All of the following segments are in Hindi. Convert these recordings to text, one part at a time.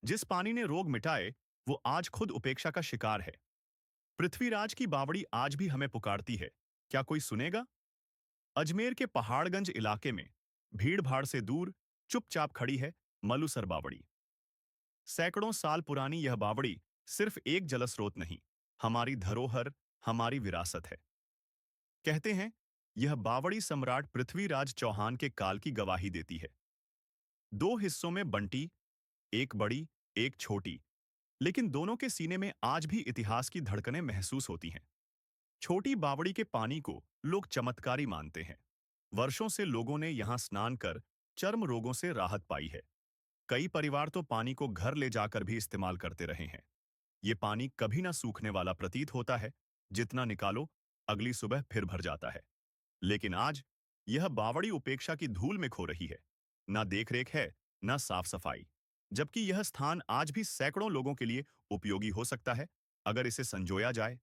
जिस पानी ने रोग मिटाए, वो आज खुद उपेक्षा का शिकार है। पृथ्वीराज की बावड़ी आज भी हमें पुकारती है। क्या कोई सुनेगा? अजमेर के पहाड़गंज इलाके में भीड़ भाड़ से दूर चुपचाप खड़ी है मलुसर बावड़ी। सैकड़ों साल पुरानी यह बावड़ी सिर्फ एक जलस्रोत नहीं, हमारी धरोहर, हमारी विरासत है। कहते हैं यह बावड़ी सम्राट पृथ्वीराज चौहान के काल की गवाही देती है। दो हिस्सों में बंटी, एक बड़ी, एक छोटी, लेकिन दोनों के सीने में आज भी इतिहास की धड़कनें महसूस होती हैं। छोटी बावड़ी के पानी को लोग चमत्कारी मानते हैं। वर्षों से लोगों ने यहां स्नान कर चर्म रोगों से राहत पाई है। कई परिवार तो पानी को घर ले जाकर भी इस्तेमाल करते रहे हैं। ये पानी कभी ना सूखने वाला प्रतीत होता है, जितना निकालो अगली सुबह फिर भर जाता है। लेकिन आज यह बावड़ी उपेक्षा की धूल में खो रही है। ना देखरेख है, ना साफ सफाई। जबकि यह स्थान आज भी सैकड़ों लोगों के लिए उपयोगी हो सकता है, अगर इसे संजोया जाए।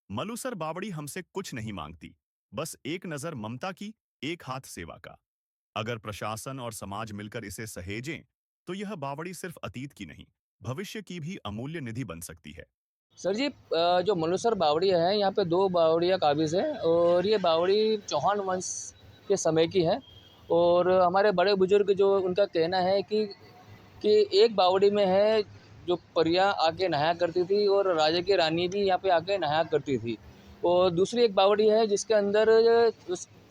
मलुसर बावड़ी हमसे कुछ नहीं मांगती, बस एक नजर ममता की, एक हाथ सेवा का। अगर प्रशासन और समाज मिलकर इसे सहेजें, तो यह बावड़ी सिर्फ अतीत की नहीं, भविष्य की भी अमूल्य निधि बन सकती है। सर जी, जो मलुसर बावड़िया है, यहाँ पे 2 बावड़ियाँ काबिज़ हैं और ये बावड़ी चौहान वंश के समय की है। और हमारे बड़े बुजुर्ग जो उनका कहना है कि एक बावड़ी में है जो परियां आके नहाया करती थी और राजा की रानी भी यहाँ पे आके नहाया करती थी। और दूसरी एक बावड़ी है जिसके अंदर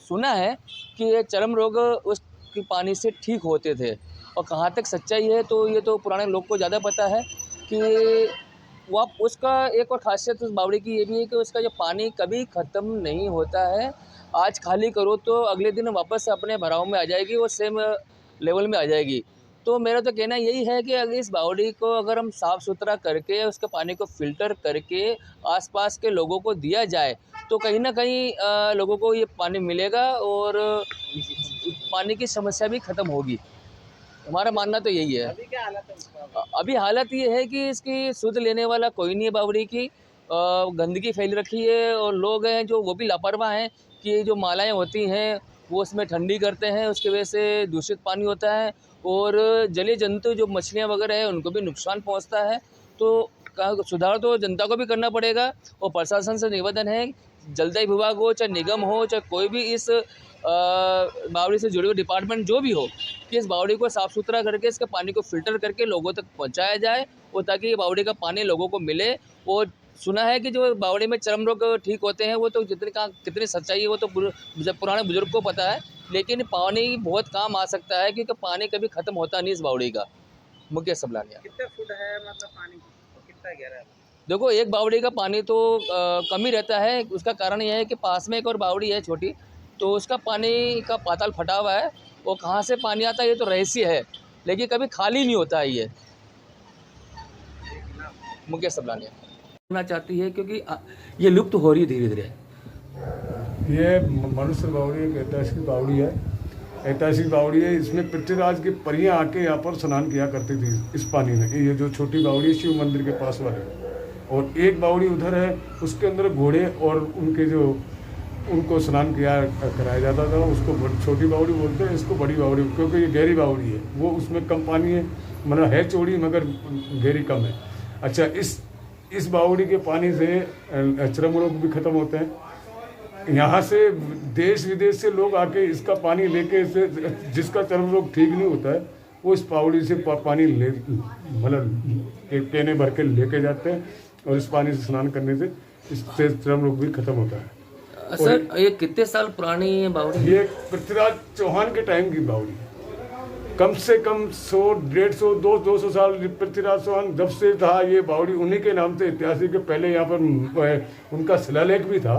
सुना है कि ये चर्म रोग उस पानी से ठीक होते थे। और कहाँ तक सच्चाई है तो ये तो पुराने लोग को ज़्यादा पता है कि वो आप उसका एक और ख़ासियत उस बावड़ी की ये भी है कि उसका जो पानी कभी ख़त्म नहीं होता है। आज खाली करो तो अगले दिन वापस अपने भराव में आ जाएगी, वो सेम लेवल में आ जाएगी। तो मेरा तो कहना यही है कि अगर इस बावड़ी को अगर हम साफ़ सुथरा करके उसके पानी को फ़िल्टर करके आसपास के लोगों को दिया जाए, तो कहीं न कहीं लोगों को ये पानी मिलेगा और पानी की समस्या भी ख़त्म होगी। हमारा मानना तो यही है। अभी क्या हालत है उसका? अभी हालत ये है कि इसकी सुध लेने वाला कोई नहीं है बावड़ी की। गंदगी फैल रखी है और लोग हैं जो वो भी लापरवाह हैं कि जो मालाएँ होती हैं वो उसमें ठंडी करते हैं, उसकी वजह से दूषित पानी होता है और जलीय जंतु जो मछलियाँ वगैरह हैं उनको भी नुकसान पहुँचता है। तो सुधार तो जनता को भी करना पड़ेगा और प्रशासन से निवेदन है, जलदाय विभाग हो, चाहे निगम हो, चाहे कोई भी इस बावड़ी से जुड़े हुए डिपार्टमेंट जो भी हो, कि इस बावड़ी को साफ़ सुथरा करके इसके पानी को फ़िल्टर करके लोगों तक पहुँचाया जाए और ताकि ये बावड़ी का पानी लोगों को मिले। और सुना है कि जो बावड़ी में चर्म रोग ठीक होते हैं, वो तो कितनी सच्चाई है वो तो पुराने बुजुर्ग को पता है। लेकिन पानी बहुत काम आ सकता है क्योंकि पानी कभी ख़त्म होता नहीं इस बावड़ी का। मुकेश सबलानिया। कितने फुट है मतलब पानी और कितना गहरा है? देखो, एक बावड़ी का पानी तो कम ही रहता है। उसका कारण ये है कि पास में एक और बावड़ी है छोटी, तो उसका पानी का पाताल फटा हुआ है। वो कहाँ से पानी आता है ये तो रहस्य है, लेकिन कभी खाली नहीं होता है ये। मुकेश सबलानिया करना चाहती है क्योंकि ये लुप्त हो रही है धीरे धीरे। ये मनुष्य बावड़ी एक ऐतिहासिक बावड़ी है। ऐतिहासिक बावड़ी है, इसमें पृथ्वीराज की परियां आके यहाँ पर स्नान किया करती थी इस पानी में। ये जो छोटी बावड़ी है शिव मंदिर के पास वाले, और एक बावड़ी उधर है, उसके अंदर घोड़े और उनके जो उनको स्नान किया कराया जाता था। उसको छोटी बावड़ी बोलते हैं, इसको बड़ी बावड़ी, क्योंकि ये गहरी बावड़ी है। वो उसमें कम पानी है, मतलब है चौड़ी मगर गहरी कम है। अच्छा, इस बावड़ी के पानी से चर्म रोग भी खत्म होते हैं। यहाँ से देश विदेश से लोग आके इसका पानी लेके इसे, जिसका चर्म रोग ठीक नहीं होता है, वो इस बावड़ी से पानी ले, मतलब एक केने भर के लेके जाते हैं और इस पानी से स्नान करने से इससे चर्म रोग भी खत्म होता है। सर, ये कितने साल पुरानी बावड़ी? ये पृथ्वीराज चौहान के टाइम की बावड़ी है। कम से कम 100, 150, 200 साल पृथ्वीराज चौहान जब से था, ये बावड़ी उन्हीं के नाम से ऐतिहासिक है। पहले यहाँ पर उनका शिलालेख भी था।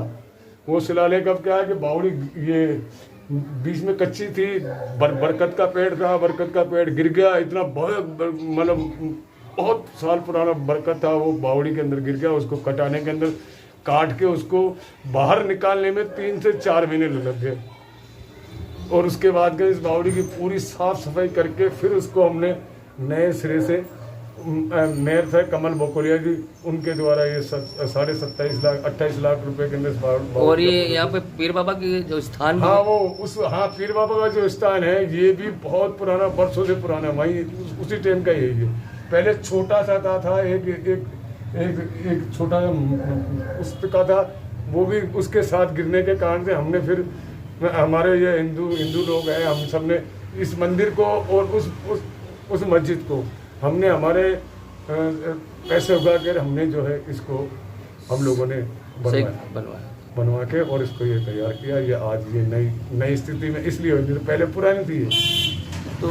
वो शिलालेख अब क्या है कि बावड़ी ये बीच में कच्ची थी, बरकत का पेड़ था, बरकत का पेड़ गिर गया। इतना मतलब बहुत साल पुराना बरकत था, वो बावड़ी के अंदर गिर गया। उसको कटाने के अंदर, काट के उसको बाहर निकालने में 3 से 4 महीने लग गए। और उसके बाद इस बावड़ी की पूरी साफ सफाई करके फिर उसको हमने नए सिरे से, मेयर थे कमल बोकोलिया जी, उनके द्वारा ये 27.5 लाख 28 लाख रुपए के अंदर। और ये यहाँ पे पीर बाबा की जो स्थान, हाँ वो पीर बाबा का जो स्थान है, ये भी बहुत पुराना, बरसों से पुराना, वही उसी टाइम का यही है। पहले छोटा सा था, एक एक एक एक छोटा उसका था, वो भी उसके साथ गिरने के कारण से हमने फिर हमारे ये हिंदू लोग हैं, हम सब ने इस मंदिर को और उस मस्जिद को हमने हमारे पैसे उगा कर हमने जो है इसको हम लोगों ने बनवा के और इसको ये तैयार किया। ये आज ये नई स्थिति में इसलिए हुई, नहीं तो पहले पुरानी थी ये। तो